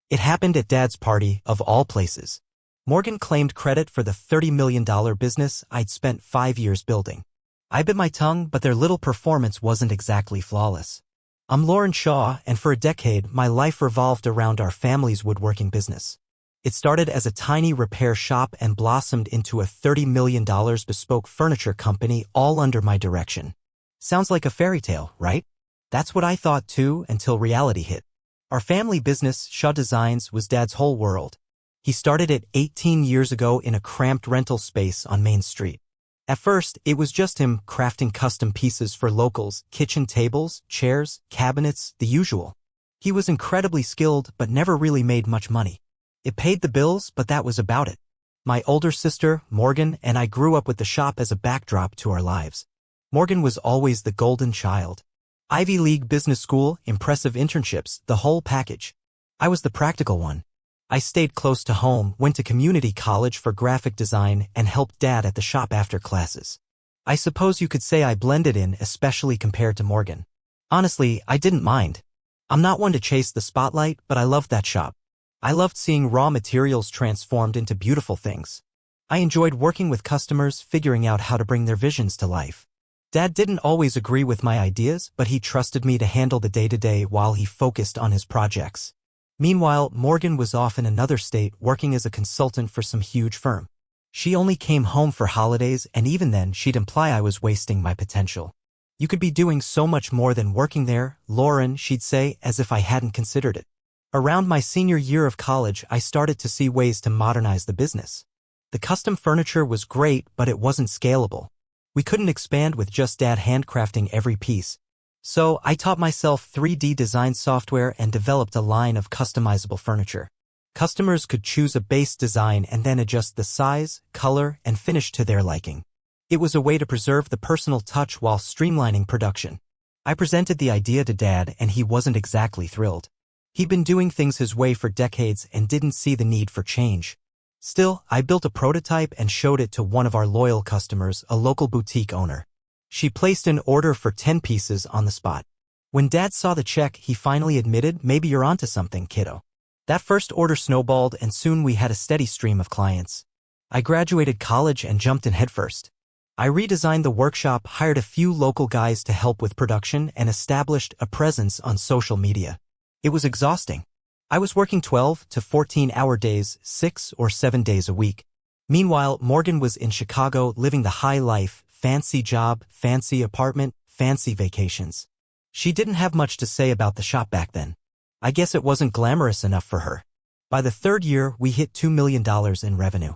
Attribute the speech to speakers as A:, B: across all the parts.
A: It happened at Dad's party, of all places. Morgan claimed credit for the $30 million business I'd spent 5 years building. I bit my tongue, but their little performance wasn't exactly flawless. I'm Lauren Shaw, and for a decade, my life revolved around our family's woodworking business. It started as a tiny repair shop and blossomed into a $30 million bespoke furniture company, all under my direction. Sounds like a fairy tale, right? That's what I thought too, until reality hit. Our family business, Shaw Designs, was Dad's whole world. He started it 18 years ago in a cramped rental space on Main Street. At first, it was just him crafting custom pieces for locals, kitchen tables, chairs, cabinets, the usual. He was incredibly skilled but never really made much money. It paid the bills, but that was about it. My older sister, Morgan, and I grew up with the shop as a backdrop to our lives. Morgan was always the golden child. Ivy League business school, impressive internships, the whole package. I was the practical one. I stayed close to home, went to community college for graphic design, and helped Dad at the shop after classes. I suppose you could say I blended in, especially compared to Morgan. Honestly, I didn't mind. I'm not one to chase the spotlight, but I loved that shop. I loved seeing raw materials transformed into beautiful things. I enjoyed working with customers, figuring out how to bring their visions to life. Dad didn't always agree with my ideas, but he trusted me to handle the day-to-day while he focused on his projects. Meanwhile, Morgan was off in another state working as a consultant for some huge firm. She only came home for holidays, and even then she'd imply I was wasting my potential. You could be doing so much more than working there, Lauren, she'd say, as if I hadn't considered it. Around my senior year of college, I started to see ways to modernize the business. The custom furniture was great, but it wasn't scalable. We couldn't expand with just Dad handcrafting every piece. So I taught myself 3D design software and developed a line of customizable furniture. Customers could choose a base design and then adjust the size, color, and finish to their liking. It was a way to preserve the personal touch while streamlining production. I presented the idea to Dad, and he wasn't exactly thrilled. He'd been doing things his way for decades and didn't see the need for change. Still, I built a prototype and showed it to one of our loyal customers, a local boutique owner. She placed an order for 10 pieces on the spot. When Dad saw the check, he finally admitted, "Maybe you're onto something, kiddo." That first order snowballed, and soon we had a steady stream of clients. I graduated college and jumped in headfirst. I redesigned the workshop, hired a few local guys to help with production, and established a presence on social media. It was exhausting. I was working 12 to 14-hour days, 6 or 7 days a week. Meanwhile, Morgan was in Chicago living the high life, fancy job, fancy apartment, fancy vacations. She didn't have much to say about the shop back then. I guess it wasn't glamorous enough for her. By the third year, we hit $2 million in revenue.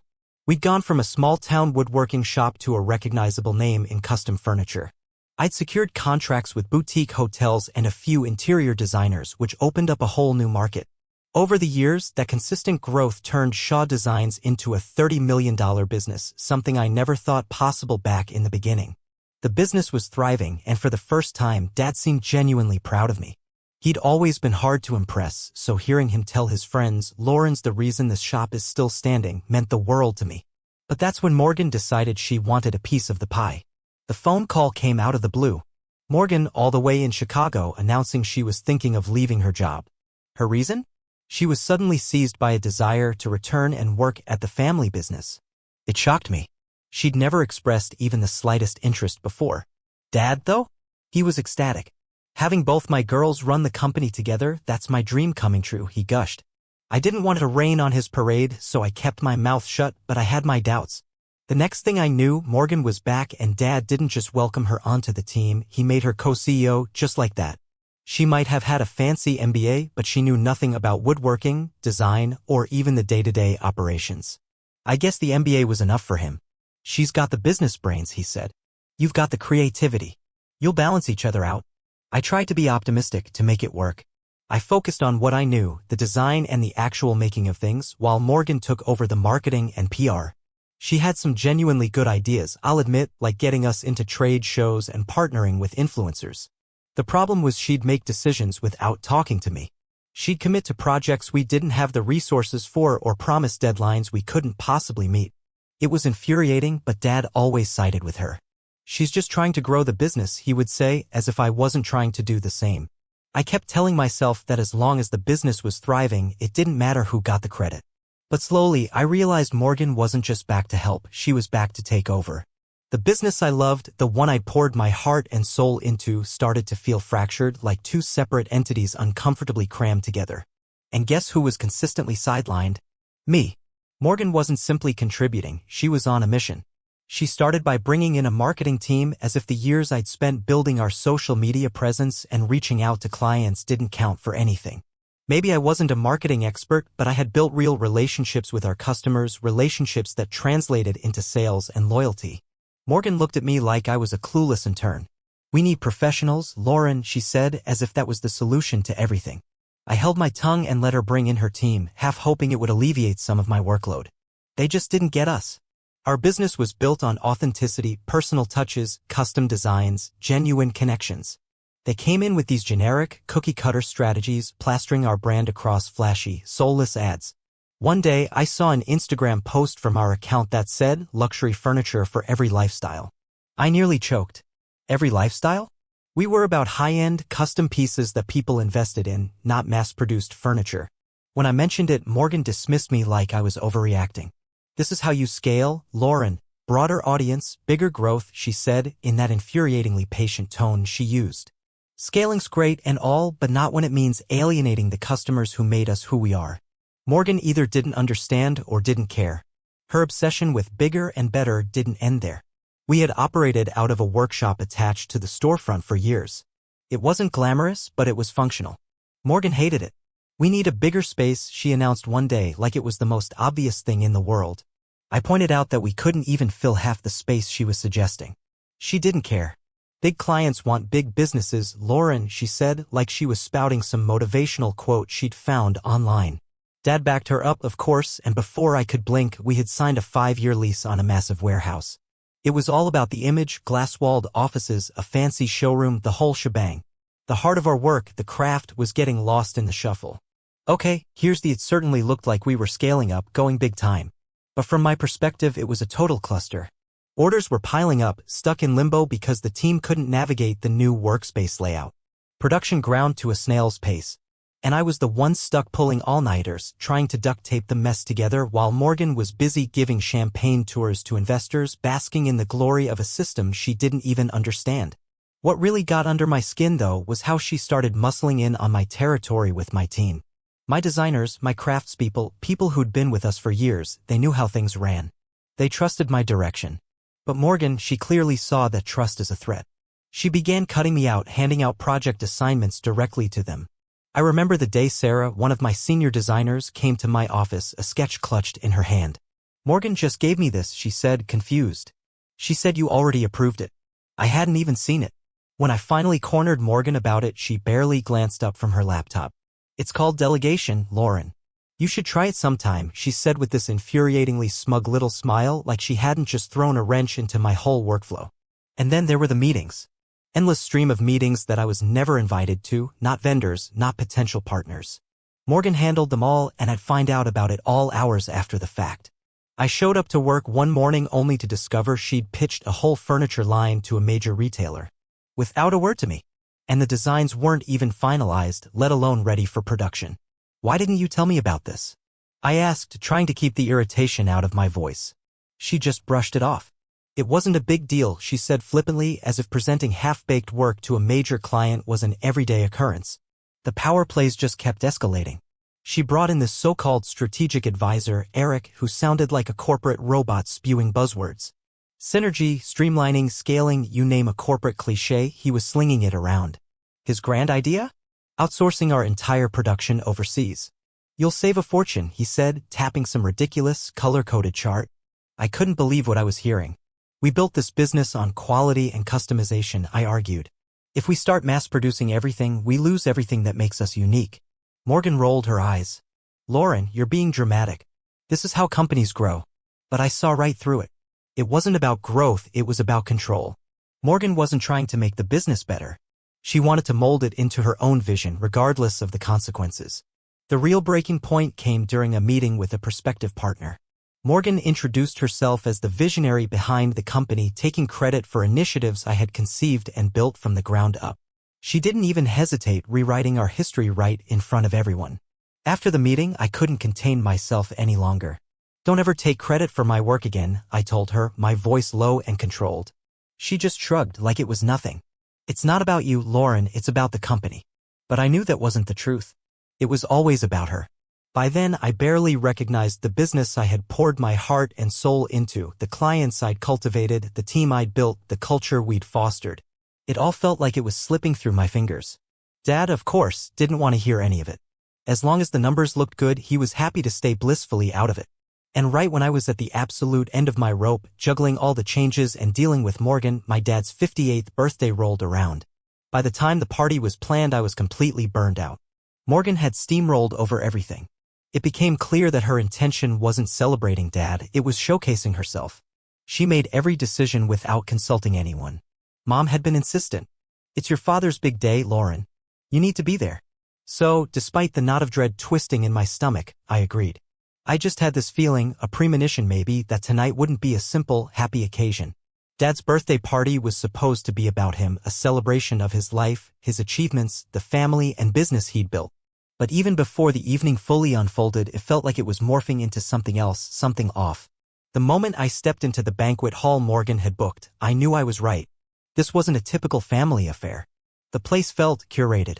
A: We'd gone from a small-town woodworking shop to a recognizable name in custom furniture. I'd secured contracts with boutique hotels and a few interior designers, which opened up a whole new market. Over the years, that consistent growth turned Shaw Designs into a $30 million business, something I never thought possible back in the beginning. The business was thriving, and for the first time, Dad seemed genuinely proud of me. He'd always been hard to impress, so hearing him tell his friends, "Lauren's the reason this shop is still standing," meant the world to me. But that's when Morgan decided she wanted a piece of the pie. The phone call came out of the blue. Morgan, all the way in Chicago, announcing she was thinking of leaving her job. Her reason? She was suddenly seized by a desire to return and work at the family business. It shocked me. She'd never expressed even the slightest interest before. Dad, though? He was ecstatic. "Having both my girls run the company together, that's my dream coming true," he gushed. I didn't want to rain on his parade, so I kept my mouth shut, but I had my doubts. The next thing I knew, Morgan was back, and Dad didn't just welcome her onto the team, he made her co-CEO just like that. She might have had a fancy MBA, but she knew nothing about woodworking, design, or even the day-to-day operations. I guess the MBA was enough for him. "She's got the business brains," he said. "You've got the creativity. You'll balance each other out." I tried to be optimistic to make it work. I focused on what I knew, the design and the actual making of things, while Morgan took over the marketing and PR. She had some genuinely good ideas, I'll admit, like getting us into trade shows and partnering with influencers. The problem was she'd make decisions without talking to me. She'd commit to projects we didn't have the resources for or promise deadlines we couldn't possibly meet. It was infuriating, but Dad always sided with her. "She's just trying to grow the business," he would say, as if I wasn't trying to do the same. I kept telling myself that as long as the business was thriving, it didn't matter who got the credit. But slowly, I realized Morgan wasn't just back to help, she was back to take over. The business I loved, the one I'd poured my heart and soul into, started to feel fractured, like two separate entities uncomfortably crammed together. And guess who was consistently sidelined? Me. Morgan wasn't simply contributing, she was on a mission. She started by bringing in a marketing team, as if the years I'd spent building our social media presence and reaching out to clients didn't count for anything. Maybe I wasn't a marketing expert, but I had built real relationships with our customers, relationships that translated into sales and loyalty. Morgan looked at me like I was a clueless intern. "We need professionals, Lauren," she said, as if that was the solution to everything. I held my tongue and let her bring in her team, half hoping it would alleviate some of my workload. They just didn't get us. Our business was built on authenticity, personal touches, custom designs, genuine connections. They came in with these generic, cookie-cutter strategies, plastering our brand across flashy, soulless ads. One day, I saw an Instagram post from our account that said, "Luxury furniture for every lifestyle." I nearly choked. Every lifestyle? We were about high-end, custom pieces that people invested in, not mass-produced furniture. When I mentioned it, Morgan dismissed me like I was overreacting. "This is how you scale, Lauren. Broader audience, bigger growth," she said, in that infuriatingly patient tone she used. "Scaling's great and all, but not when it means alienating the customers who made us who we are." Morgan either didn't understand or didn't care. Her obsession with bigger and better didn't end there. We had operated out of a workshop attached to the storefront for years. It wasn't glamorous, but it was functional. Morgan hated it. "We need a bigger space," she announced one day, like it was the most obvious thing in the world. I pointed out that we couldn't even fill half the space she was suggesting. She didn't care. "Big clients want big businesses, Lauren," she said, like she was spouting some motivational quote she'd found online. Dad backed her up, of course, and before I could blink, we had signed a 5-year lease on a massive warehouse. It was all about the image, glass-walled offices, a fancy showroom, the whole shebang. The heart of our work, the craft, was getting lost in the shuffle. Okay, it certainly looked like we were scaling up, going big time. But from my perspective, it was a total cluster. Orders were piling up, stuck in limbo because the team couldn't navigate the new workspace layout. Production ground to a snail's pace. And I was the one stuck pulling all-nighters, trying to duct tape the mess together while Morgan was busy giving champagne tours to investors, basking in the glory of a system she didn't even understand. What really got under my skin, though, was how she started muscling in on my territory with my team. My designers, my craftspeople, people who'd been with us for years, they knew how things ran. They trusted my direction. But Morgan, she clearly saw that trust as a threat. She began cutting me out, handing out project assignments directly to them. I remember the day Sarah, one of my senior designers, came to my office, a sketch clutched in her hand. "Morgan just gave me this," she said, confused. "She said you already approved it." I hadn't even seen it. When I finally cornered Morgan about it, she barely glanced up from her laptop. "It's called delegation, Lauren. You should try it sometime," she said with this infuriatingly smug little smile, like she hadn't just thrown a wrench into my whole workflow. And then there were the meetings. Endless stream of meetings that I was never invited to, not vendors, not potential partners. Morgan handled them all, and I'd find out about it all hours after the fact. I showed up to work one morning only to discover she'd pitched a whole furniture line to a major retailer. Without a word to me. And the designs weren't even finalized, let alone ready for production. "Why didn't you tell me about this?" I asked, trying to keep the irritation out of my voice. She just brushed it off. "It wasn't a big deal," she said flippantly, as if presenting half-baked work to a major client was an everyday occurrence. The power plays just kept escalating. She brought in this so-called strategic advisor, Eric, who sounded like a corporate robot spewing buzzwords. Synergy, streamlining, scaling, you name a corporate cliché, he was slinging it around. His grand idea? Outsourcing our entire production overseas. "You'll save a fortune," he said, tapping some ridiculous, color-coded chart. I couldn't believe what I was hearing. "We built this business on quality and customization," I argued. "If we start mass-producing everything, we lose everything that makes us unique." Morgan rolled her eyes. "Lauren, you're being dramatic. This is how companies grow." But I saw right through it. It wasn't about growth, it was about control. Morgan wasn't trying to make the business better. She wanted to mold it into her own vision, regardless of the consequences. The real breaking point came during a meeting with a prospective partner. Morgan introduced herself as the visionary behind the company, taking credit for initiatives I had conceived and built from the ground up. She didn't even hesitate rewriting our history right in front of everyone. After the meeting, I couldn't contain myself any longer. "Don't ever take credit for my work again," I told her, my voice low and controlled. She just shrugged like it was nothing. "It's not about you, Lauren, it's about the company." But I knew that wasn't the truth. It was always about her. By then, I barely recognized the business I had poured my heart and soul into, the clients I'd cultivated, the team I'd built, the culture we'd fostered. It all felt like it was slipping through my fingers. Dad, of course, didn't want to hear any of it. As long as the numbers looked good, he was happy to stay blissfully out of it. And right when I was at the absolute end of my rope, juggling all the changes and dealing with Morgan, my dad's 58th birthday rolled around. By the time the party was planned, I was completely burned out. Morgan had steamrolled over everything. It became clear that her intention wasn't celebrating Dad, it was showcasing herself. She made every decision without consulting anyone. Mom had been insistent. "It's your father's big day, Lauren. You need to be there." So, despite the knot of dread twisting in my stomach, I agreed. I just had this feeling, a premonition maybe, that tonight wouldn't be a simple, happy occasion. Dad's birthday party was supposed to be about him, a celebration of his life, his achievements, the family and business he'd built. But even before the evening fully unfolded, it felt like it was morphing into something else, something off. The moment I stepped into the banquet hall Morgan had booked, I knew I was right. This wasn't a typical family affair. The place felt curated.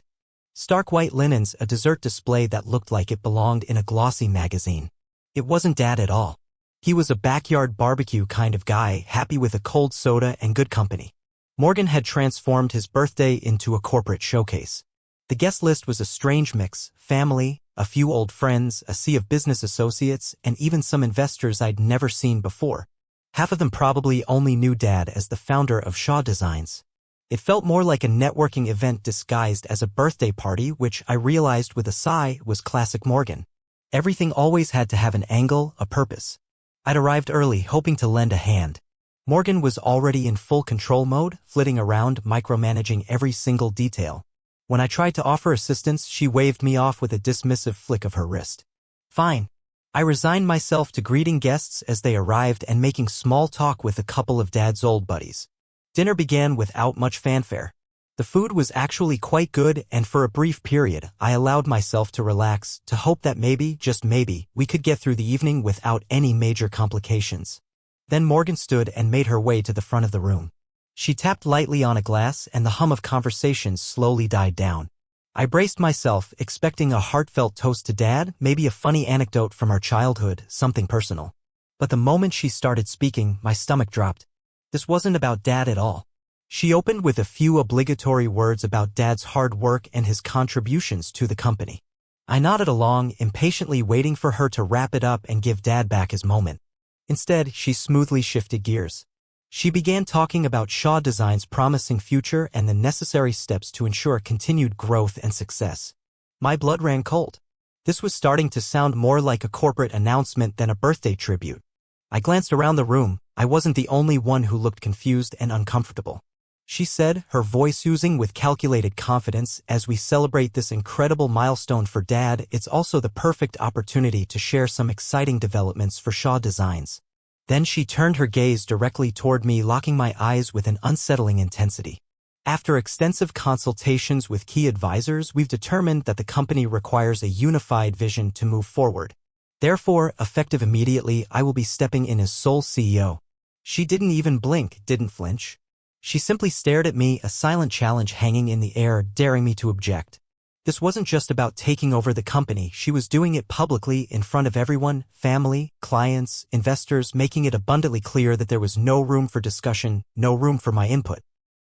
A: Stark white linens, a dessert display that looked like it belonged in a glossy magazine. It wasn't Dad at all. He was a backyard barbecue kind of guy, happy with a cold soda and good company. Morgan had transformed his birthday into a corporate showcase. The guest list was a strange mix: family, a few old friends, a sea of business associates, and even some investors I'd never seen before. Half of them probably only knew Dad as the founder of Shaw Designs. It felt more like a networking event disguised as a birthday party, which I realized with a sigh was classic Morgan. Everything always had to have an angle, a purpose. I'd arrived early, hoping to lend a hand. Morgan was already in full control mode, flitting around, micromanaging every single detail. When I tried to offer assistance, she waved me off with a dismissive flick of her wrist. Fine. I resigned myself to greeting guests as they arrived and making small talk with a couple of Dad's old buddies. Dinner began without much fanfare. The food was actually quite good, and for a brief period, I allowed myself to relax, to hope that maybe, just maybe, we could get through the evening without any major complications. Then Morgan stood and made her way to the front of the room. She tapped lightly on a glass, and the hum of conversations slowly died down. I braced myself, expecting a heartfelt toast to Dad, maybe a funny anecdote from our childhood, something personal. But the moment she started speaking, my stomach dropped. This wasn't about Dad at all. She opened with a few obligatory words about Dad's hard work and his contributions to the company. I nodded along, impatiently waiting for her to wrap it up and give Dad back his moment. Instead, she smoothly shifted gears. She began talking about Shaw Design's promising future and the necessary steps to ensure continued growth and success. My blood ran cold. This was starting to sound more like a corporate announcement than a birthday tribute. I glanced around the room. I wasn't the only one who looked confused and uncomfortable. She said, her voice oozing with calculated confidence, "As we celebrate this incredible milestone for Dad, it's also the perfect opportunity to share some exciting developments for Shaw Designs." Then she turned her gaze directly toward me, locking my eyes with an unsettling intensity. "After extensive consultations with key advisors, we've determined that the company requires a unified vision to move forward. Therefore, effective immediately, I will be stepping in as sole CEO." She didn't even blink, didn't flinch. She simply stared at me, a silent challenge hanging in the air, daring me to object. This wasn't just about taking over the company, she was doing it publicly in front of everyone, family, clients, investors, making it abundantly clear that there was no room for discussion, no room for my input.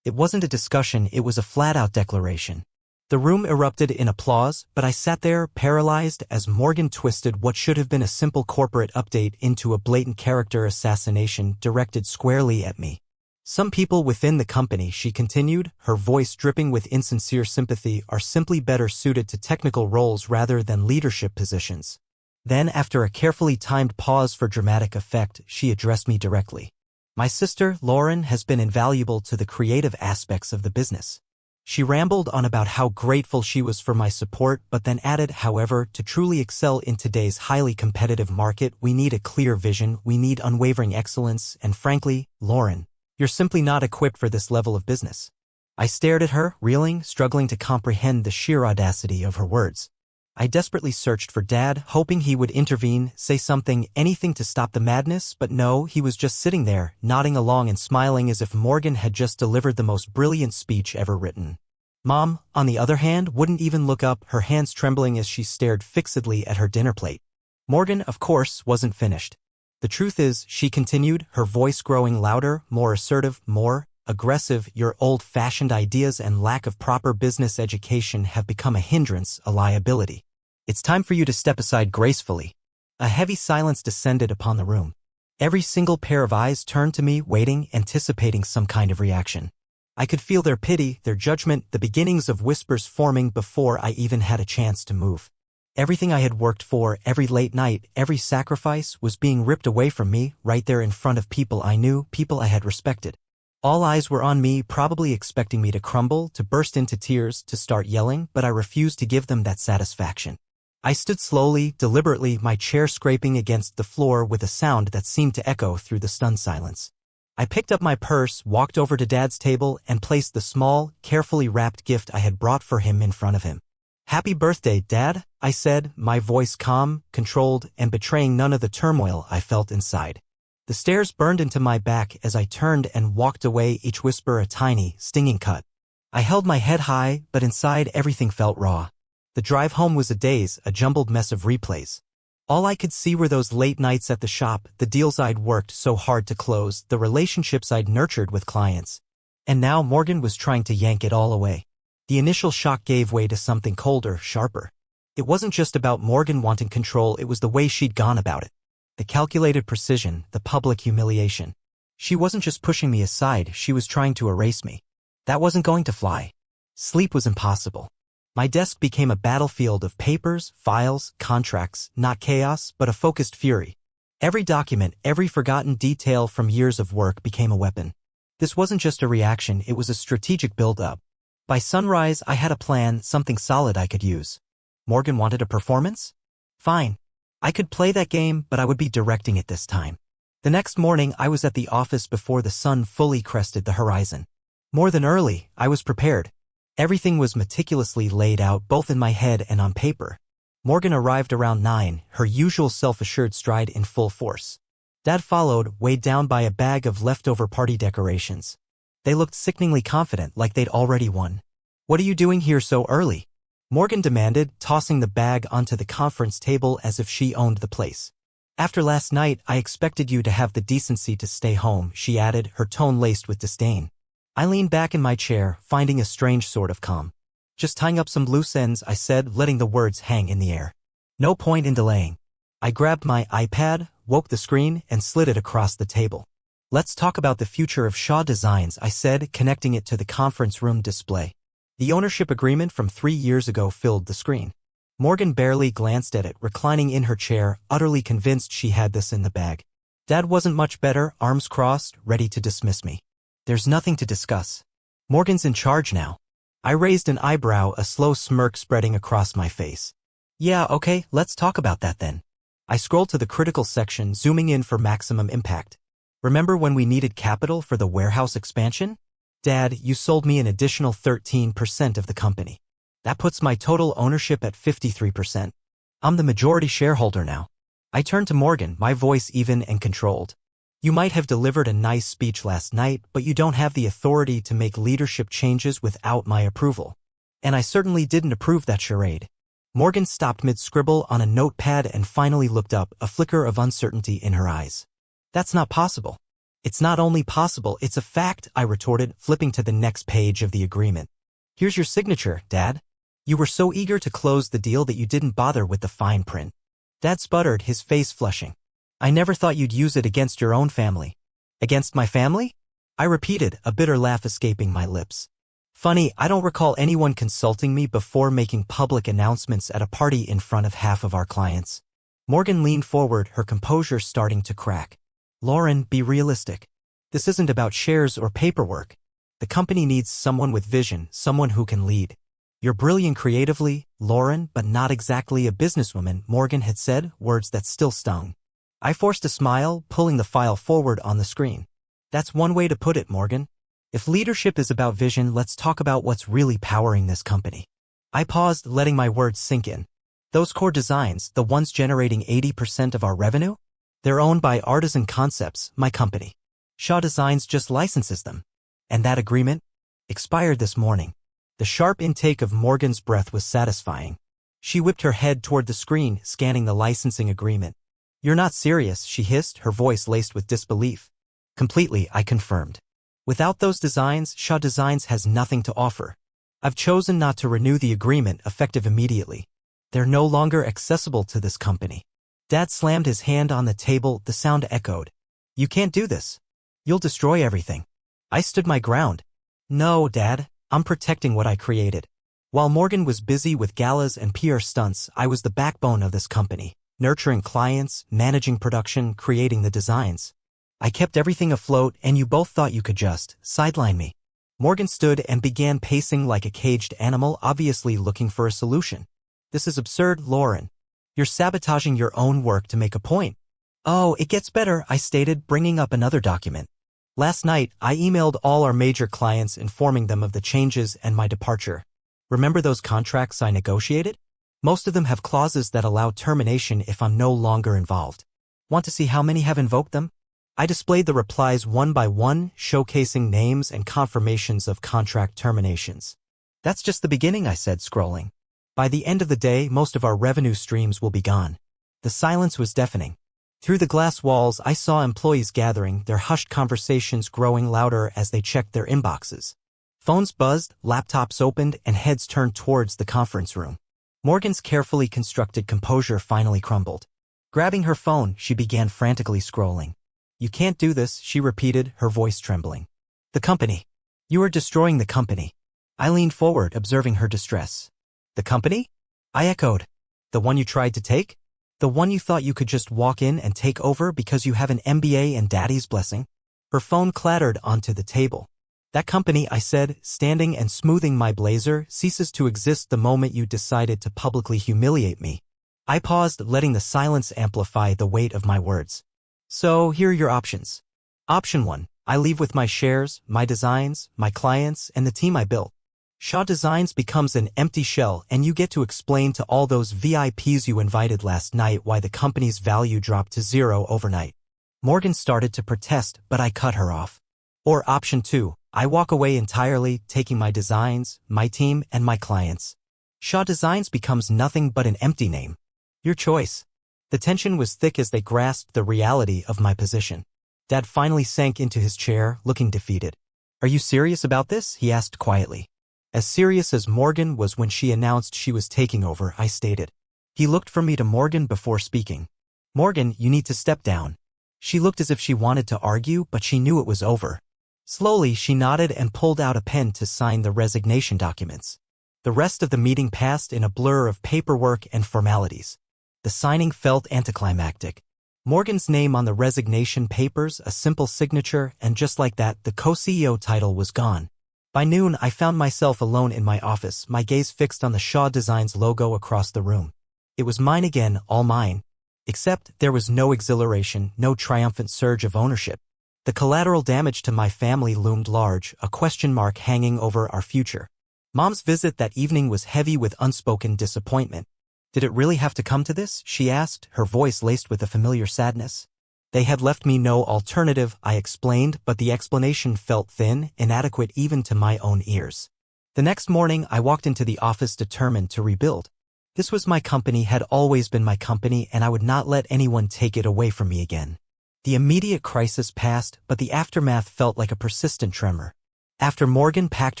A: It wasn't a discussion, it was a flat-out declaration. The room erupted in applause, but I sat there, paralyzed, as Morgan twisted what should have been a simple corporate update into a blatant character assassination directed squarely at me. "Some people within the company," she continued, her voice dripping with insincere sympathy, "are simply better suited to technical roles rather than leadership positions." Then, after a carefully timed pause for dramatic effect, she addressed me directly. "My sister, Lauren, has been invaluable to the creative aspects of the business." She rambled on about how grateful she was for my support, but then added, "However, to truly excel in today's highly competitive market, we need a clear vision, we need unwavering excellence, and frankly, Lauren, you're simply not equipped for this level of business." I stared at her, reeling, struggling to comprehend the sheer audacity of her words. I desperately searched for Dad, hoping he would intervene, say something, anything to stop the madness, but no, he was just sitting there, nodding along and smiling as if Morgan had just delivered the most brilliant speech ever written. Mom, on the other hand, wouldn't even look up, her hands trembling as she stared fixedly at her dinner plate. Morgan, of course, wasn't finished. The truth is, she continued, her voice growing louder, more assertive, more aggressive, your old-fashioned ideas and lack of proper business education have become a hindrance, a liability. It's time for you to step aside gracefully. A heavy silence descended upon the room. Every single pair of eyes turned to me, waiting, anticipating some kind of reaction. I could feel their pity, their judgment, the beginnings of whispers forming before I even had a chance to move. Everything I had worked for, every late night, every sacrifice, was being ripped away from me, right there in front of people I knew, people I had respected. All eyes were on me, probably expecting me to crumble, to burst into tears, to start yelling, but I refused to give them that satisfaction. I stood slowly, deliberately, my chair scraping against the floor with a sound that seemed to echo through the stunned silence. I picked up my purse, walked over to Dad's table, and placed the small, carefully wrapped gift I had brought for him in front of him. "Happy birthday, Dad," I said, my voice calm, controlled, and betraying none of the turmoil I felt inside. The stares burned into my back as I turned and walked away, each whisper a tiny, stinging cut. I held my head high, but inside everything felt raw. The drive home was a daze, a jumbled mess of replays. All I could see were those late nights at the shop, the deals I'd worked so hard to close, the relationships I'd nurtured with clients. And now Morgan was trying to yank it all away. The initial shock gave way to something colder, sharper. It wasn't just about Morgan wanting control, it was the way she'd gone about it. The calculated precision, the public humiliation. She wasn't just pushing me aside, she was trying to erase me. That wasn't going to fly. Sleep was impossible. My desk became a battlefield of papers, files, contracts, not chaos, but a focused fury. Every document, every forgotten detail from years of work became a weapon. This wasn't just a reaction, it was a strategic build-up. By sunrise, I had a plan, something solid I could use. Morgan wanted a performance? Fine. I could play that game, but I would be directing it this time. The next morning, I was at the office before the sun fully crested the horizon. More than early, I was prepared. Everything was meticulously laid out both in my head and on paper. Morgan arrived around 9, her usual self-assured stride in full force. Dad followed, weighed down by a bag of leftover party decorations. They looked sickeningly confident, like they'd already won. "What are you doing here so early?" Morgan demanded, tossing the bag onto the conference table as if she owned the place. "After last night, I expected you to have the decency to stay home," she added, her tone laced with disdain. I leaned back in my chair, finding a strange sort of calm. "Just tying up some loose ends," I said, letting the words hang in the air. "No point in delaying." I grabbed my iPad, woke the screen, and slid it across the table. "Let's talk about the future of Shaw Designs," I said, connecting it to the conference room display. The ownership agreement from 3 years ago filled the screen. Morgan barely glanced at it, reclining in her chair, utterly convinced she had this in the bag. Dad wasn't much better, arms crossed, ready to dismiss me. "There's nothing to discuss. Morgan's in charge now." I raised an eyebrow, a slow smirk spreading across my face. "Yeah, okay, let's talk about that then." I scrolled to the critical section, zooming in for maximum impact. "Remember when we needed capital for the warehouse expansion? Dad, you sold me an additional 13% of the company. That puts my total ownership at 53%. I'm the majority shareholder now." I turned to Morgan, my voice even and controlled. "You might have delivered a nice speech last night, but you don't have the authority to make leadership changes without my approval. And I certainly didn't approve that charade." Morgan stopped mid-scribble on a notepad and finally looked up, a flicker of uncertainty in her eyes. "That's not possible." "It's not only possible, it's a fact," I retorted, flipping to the next page of the agreement. "Here's your signature, Dad. You were so eager to close the deal that you didn't bother with the fine print." Dad sputtered, his face flushing. "I never thought you'd use it against your own family." "Against my family?" I repeated, a bitter laugh escaping my lips. "Funny, I don't recall anyone consulting me before making public announcements at a party in front of half of our clients." Morgan leaned forward, her composure starting to crack. "Lauren, be realistic. This isn't about shares or paperwork. The company needs someone with vision, someone who can lead. You're brilliant creatively, Lauren, but not exactly a businesswoman," Morgan had said, words that still stung. I forced a smile, pulling the file forward on the screen. "That's one way to put it, Morgan. If leadership is about vision, let's talk about what's really powering this company. I paused, letting my words sink in. Those core designs, the ones generating 80% of our revenue? They're owned by Artisan Concepts, my company. Shaw Designs just licenses them. And that agreement? Expired this morning. The sharp intake of Morgan's breath was satisfying. She whipped her head toward the screen, scanning the licensing agreement. You're not serious, she hissed, her voice laced with disbelief. Completely, I confirmed. Without those designs, Shaw Designs has nothing to offer. I've chosen not to renew the agreement, effective immediately. They're no longer accessible to this company. Dad slammed his hand on the table, the sound echoed. You can't do this. You'll destroy everything. I stood my ground. No, Dad, I'm protecting what I created. While Morgan was busy with galas and PR stunts, I was the backbone of this company, nurturing clients, managing production, creating the designs. I kept everything afloat, and you both thought you could just sideline me. Morgan stood and began pacing like a caged animal, obviously looking for a solution. This is absurd, Lauren. You're sabotaging your own work to make a point. Oh, it gets better, I stated, bringing up another document. Last night, I emailed all our major clients informing them of the changes and my departure. Remember those contracts I negotiated? Most of them have clauses that allow termination if I'm no longer involved. Want to see how many have invoked them? I displayed the replies one by one, showcasing names and confirmations of contract terminations. That's just the beginning, I said, scrolling. By the end of the day, most of our revenue streams will be gone. The silence was deafening. Through the glass walls, I saw employees gathering, their hushed conversations growing louder as they checked their inboxes. Phones buzzed, laptops opened, and heads turned towards the conference room. Morgan's carefully constructed composure finally crumbled. Grabbing her phone, she began frantically scrolling. You can't do this, she repeated, her voice trembling. The company. You are destroying the company. I leaned forward, observing her distress. The company? I echoed. The one you tried to take? The one you thought you could just walk in and take over because you have an MBA and daddy's blessing? Her phone clattered onto the table. That company, I said, standing and smoothing my blazer, ceases to exist the moment you decided to publicly humiliate me. I paused, letting the silence amplify the weight of my words. So, here are your options. Option 1. I leave with my shares, my designs, my clients, and the team I built. Shaw Designs becomes an empty shell, and you get to explain to all those VIPs you invited last night why the company's value dropped to zero overnight. Morgan started to protest, but I cut her off. Or option 2, I walk away entirely, taking my designs, my team, and my clients. Shaw Designs becomes nothing but an empty name. Your choice. The tension was thick as they grasped the reality of my position. Dad finally sank into his chair, looking defeated. Are you serious about this? He asked quietly. As serious as Morgan was when she announced she was taking over, I stated. He looked from me to Morgan before speaking. Morgan, you need to step down. She looked as if she wanted to argue, but she knew it was over. Slowly, she nodded and pulled out a pen to sign the resignation documents. The rest of the meeting passed in a blur of paperwork and formalities. The signing felt anticlimactic. Morgan's name on the resignation papers, a simple signature, and just like that, the co-CEO title was gone. By noon, I found myself alone in my office, my gaze fixed on the Shaw Designs logo across the room. It was mine again, all mine. Except there was no exhilaration, no triumphant surge of ownership. The collateral damage to my family loomed large, a question mark hanging over our future. Mom's visit that evening was heavy with unspoken disappointment. Did it really have to come to this? She asked, her voice laced with a familiar sadness. They had left me no alternative, I explained, but the explanation felt thin, inadequate even to my own ears. The next morning, I walked into the office determined to rebuild. This was my company, had always been my company, and I would not let anyone take it away from me again. The immediate crisis passed, but the aftermath felt like a persistent tremor. After Morgan packed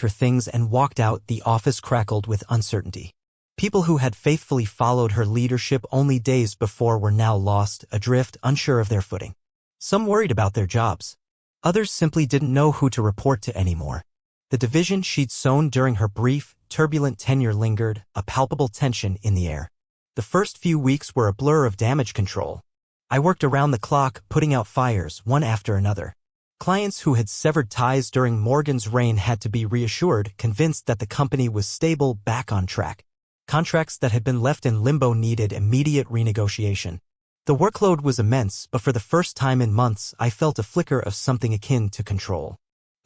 A: her things and walked out, the office crackled with uncertainty. People who had faithfully followed her leadership only days before were now lost, adrift, unsure of their footing. Some worried about their jobs. Others simply didn't know who to report to anymore. The division she'd sown during her brief, turbulent tenure lingered, a palpable tension in the air. The first few weeks were a blur of damage control. I worked around the clock, putting out fires, one after another. Clients who had severed ties during Morgan's reign had to be reassured, convinced that the company was stable, back on track. Contracts that had been left in limbo needed immediate renegotiation. The workload was immense, but for the first time in months, I felt a flicker of something akin to control.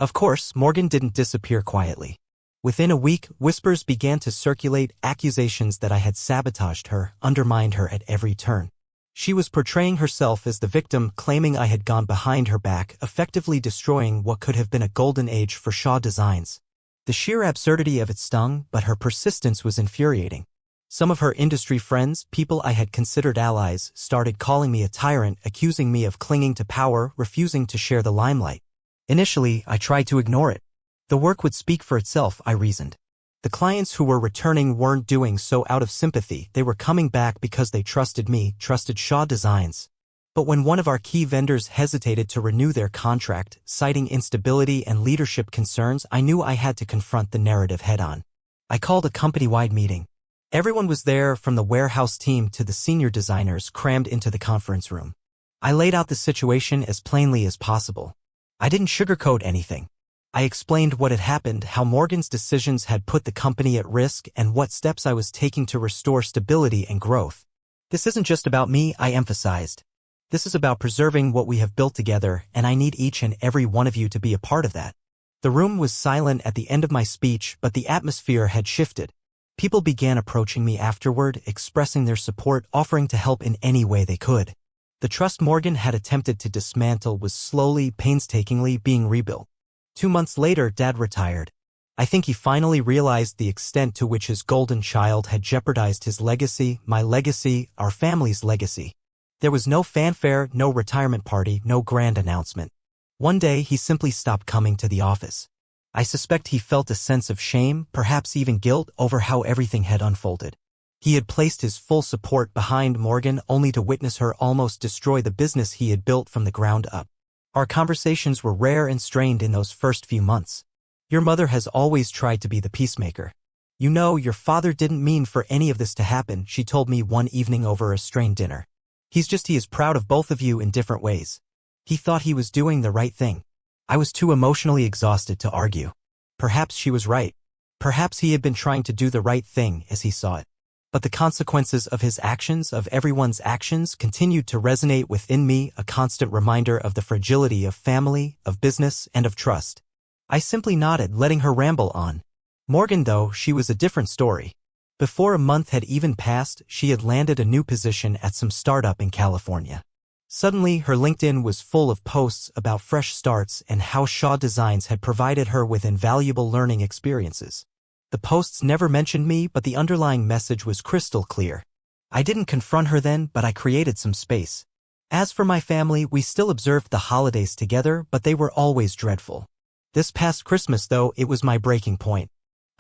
A: Of course, Morgan didn't disappear quietly. Within a week, whispers began to circulate, accusations that I had sabotaged her, undermined her at every turn. She was portraying herself as the victim, claiming I had gone behind her back, effectively destroying what could have been a golden age for Shaw Designs. The sheer absurdity of it stung, but her persistence was infuriating. Some of her industry friends, people I had considered allies, started calling me a tyrant, accusing me of clinging to power, refusing to share the limelight. Initially, I tried to ignore it. The work would speak for itself, I reasoned. The clients who were returning weren't doing so out of sympathy, they were coming back because they trusted me, trusted Shaw Designs. But when one of our key vendors hesitated to renew their contract, citing instability and leadership concerns, I knew I had to confront the narrative head-on. I called a company-wide meeting. Everyone was there, from the warehouse team to the senior designers, crammed into the conference room. I laid out the situation as plainly as possible. I didn't sugarcoat anything. I explained what had happened, how Morgan's decisions had put the company at risk, and what steps I was taking to restore stability and growth. This isn't just about me, I emphasized. This is about preserving what we have built together, and I need each and every one of you to be a part of that. The room was silent at the end of my speech, but the atmosphere had shifted. People began approaching me afterward, expressing their support, offering to help in any way they could. The trust Morgan had attempted to dismantle was slowly, painstakingly being rebuilt. 2 months later, Dad retired. I think he finally realized the extent to which his golden child had jeopardized his legacy, my legacy, our family's legacy. There was no fanfare, no retirement party, no grand announcement. One day, he simply stopped coming to the office. I suspect he felt a sense of shame, perhaps even guilt, over how everything had unfolded. He had placed his full support behind Morgan, only to witness her almost destroy the business he had built from the ground up. Our conversations were rare and strained in those first few months. Your mother has always tried to be the peacemaker. You know, your father didn't mean for any of this to happen, she told me one evening over a strained dinner. He is proud of both of you in different ways. He thought he was doing the right thing. I was too emotionally exhausted to argue. Perhaps she was right. Perhaps he had been trying to do the right thing as he saw it. But the consequences of his actions, of everyone's actions, continued to resonate within me, a constant reminder of the fragility of family, of business, and of trust. I simply nodded, letting her ramble on. Morgan, though, she was a different story. Before a month had even passed, she had landed a new position at some startup in California. Suddenly, her LinkedIn was full of posts about fresh starts and how Shaw Designs had provided her with invaluable learning experiences. The posts never mentioned me, but the underlying message was crystal clear. I didn't confront her then, but I created some space. As for my family, we still observed the holidays together, but they were always dreadful. This past Christmas, though, it was my breaking point.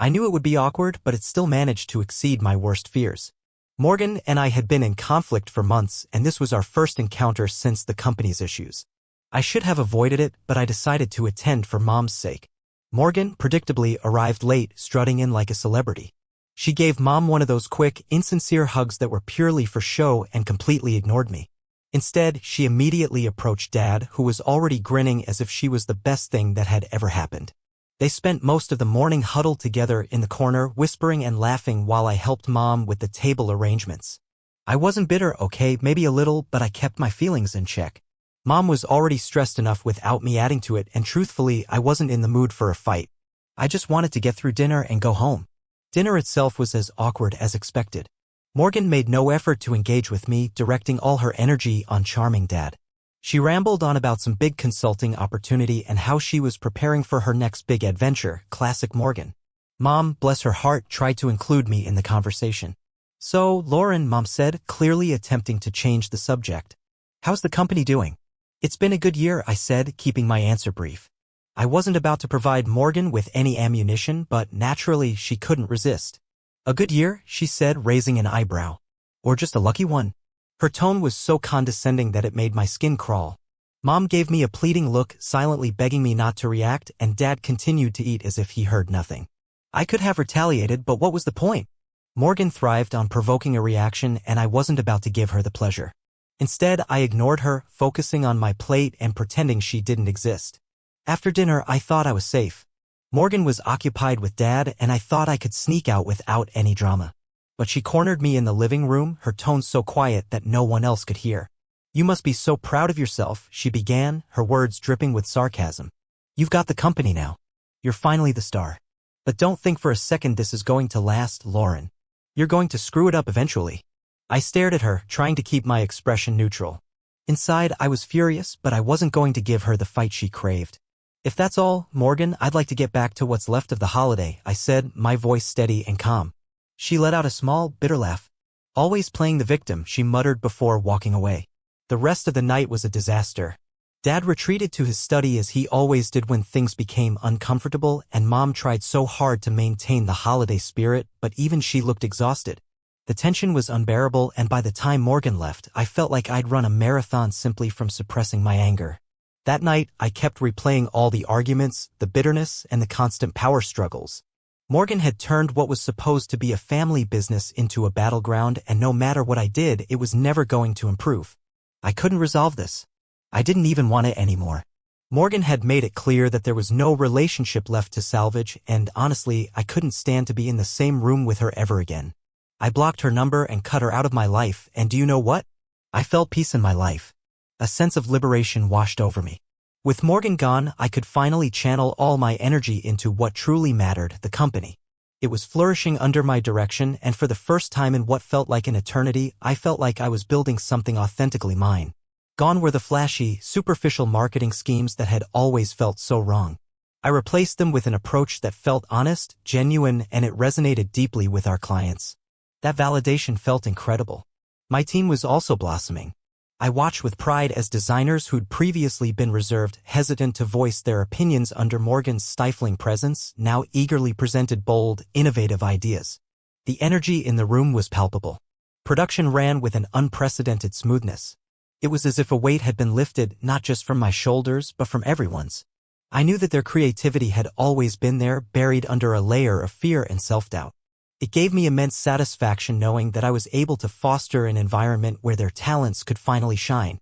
A: I knew it would be awkward, but it still managed to exceed my worst fears. Morgan and I had been in conflict for months, and this was our first encounter since the company's issues. I should have avoided it, but I decided to attend for Mom's sake. Morgan, predictably, arrived late, strutting in like a celebrity. She gave Mom one of those quick, insincere hugs that were purely for show and completely ignored me. Instead, she immediately approached Dad, who was already grinning as if she was the best thing that had ever happened. They spent most of the morning huddled together in the corner, whispering and laughing while I helped Mom with the table arrangements. I wasn't bitter, okay, maybe a little, but I kept my feelings in check. Mom was already stressed enough without me adding to it, and truthfully, I wasn't in the mood for a fight. I just wanted to get through dinner and go home. Dinner itself was as awkward as expected. Morgan made no effort to engage with me, directing all her energy on charming Dad. She rambled on about some big consulting opportunity and how she was preparing for her next big adventure, classic Morgan. Mom, bless her heart, tried to include me in the conversation. So, Lauren, Mom said, clearly attempting to change the subject. How's the company doing? It's been a good year, I said, keeping my answer brief. I wasn't about to provide Morgan with any ammunition, but naturally she couldn't resist. A good year, she said, raising an eyebrow. Or just a lucky one? Her tone was so condescending that it made my skin crawl. Mom gave me a pleading look, silently begging me not to react, and Dad continued to eat as if he heard nothing. I could have retaliated, but what was the point? Morgan thrived on provoking a reaction, and I wasn't about to give her the pleasure. Instead, I ignored her, focusing on my plate and pretending she didn't exist. After dinner, I thought I was safe. Morgan was occupied with Dad, and I thought I could sneak out without any drama. But she cornered me in the living room, her tone so quiet that no one else could hear. You must be so proud of yourself, she began, her words dripping with sarcasm. You've got the company now. You're finally the star. But don't think for a second this is going to last, Lauren. You're going to screw it up eventually. I stared at her, trying to keep my expression neutral. Inside, I was furious, but I wasn't going to give her the fight she craved. If that's all, Morgan, I'd like to get back to what's left of the holiday, I said, my voice steady and calm. She let out a small, bitter laugh. Always playing the victim, she muttered before walking away. The rest of the night was a disaster. Dad retreated to his study as he always did when things became uncomfortable, and Mom tried so hard to maintain the holiday spirit, but even she looked exhausted. The tension was unbearable, and by the time Morgan left, I felt like I'd run a marathon simply from suppressing my anger. That night, I kept replaying all the arguments, the bitterness, and the constant power struggles. Morgan had turned what was supposed to be a family business into a battleground, and no matter what I did, it was never going to improve. I couldn't resolve this. I didn't even want it anymore. Morgan had made it clear that there was no relationship left to salvage, and honestly, I couldn't stand to be in the same room with her ever again. I blocked her number and cut her out of my life, and do you know what? I felt peace in my life. A sense of liberation washed over me. With Morgan gone, I could finally channel all my energy into what truly mattered, the company. It was flourishing under my direction, and for the first time in what felt like an eternity, I felt like I was building something authentically mine. Gone were the flashy, superficial marketing schemes that had always felt so wrong. I replaced them with an approach that felt honest, genuine, and it resonated deeply with our clients. That validation felt incredible. My team was also blossoming. I watched with pride as designers who'd previously been reserved, hesitant to voice their opinions under Morgan's stifling presence, now eagerly presented bold, innovative ideas. The energy in the room was palpable. Production ran with an unprecedented smoothness. It was as if a weight had been lifted, not just from my shoulders, but from everyone's. I knew that their creativity had always been there, buried under a layer of fear and self-doubt. It gave me immense satisfaction knowing that I was able to foster an environment where their talents could finally shine.